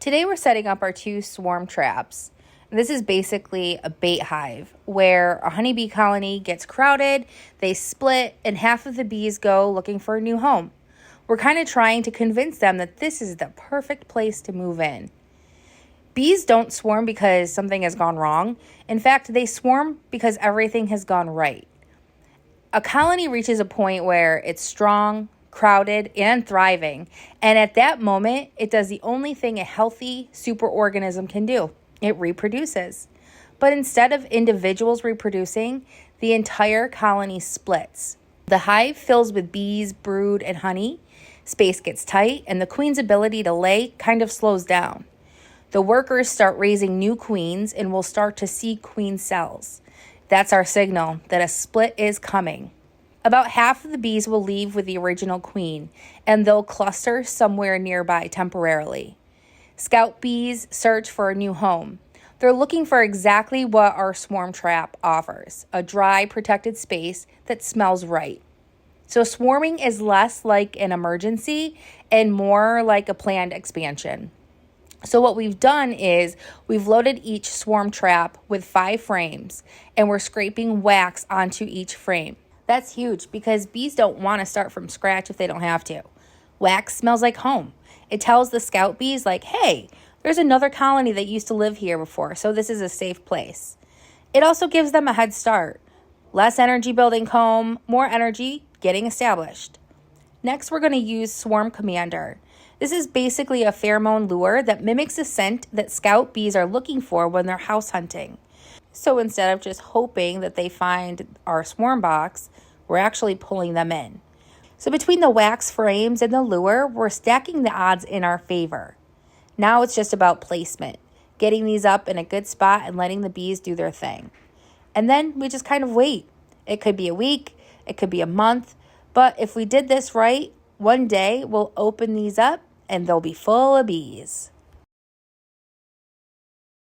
Today we're setting up our 2 swarm traps. This is basically a bait hive where a honeybee colony gets crowded, they split, and half of the bees go looking for a new home. We're kind of trying to convince them that this is the perfect place to move in. Bees don't swarm because something has gone wrong. In fact, they swarm because everything has gone right. A colony reaches a point where it's strong, crowded, and thriving. And at that moment, it does the only thing a healthy superorganism can do. It reproduces. But instead of individuals reproducing, the entire colony splits. The hive fills with bees, brood, and honey. Space gets tight, and the queen's ability to lay kind of slows down. The workers start raising new queens, and we'll start to see queen cells. That's our signal that a split is coming. About half of the bees will leave with the original queen, and they'll cluster somewhere nearby temporarily. Scout bees search for a new home. They're looking for exactly what our swarm trap offers, a dry, protected space that smells right. So swarming is less like an emergency and more like a planned expansion. So what we've done is we've loaded each swarm trap with 5 frames, and we're scraping wax onto each frame. That's huge because bees don't want to start from scratch if they don't have to. Wax smells like home. It tells the scout bees like, hey, there's another colony that used to live here before, so this is a safe place. It also gives them a head start. Less energy building comb, more energy getting established. Next, we're going to use Swarm Commander. This is basically a pheromone lure that mimics the scent that scout bees are looking for when they're house hunting. So instead of just hoping that they find our swarm box, we're actually pulling them in. So between the wax frames and the lure, we're stacking the odds in our favor. Now it's just about placement, getting these up in a good spot and letting the bees do their thing. And then we just kind of wait. It could be a week, it could be a month, but if we did this right, one day we'll open these up and they'll be full of bees.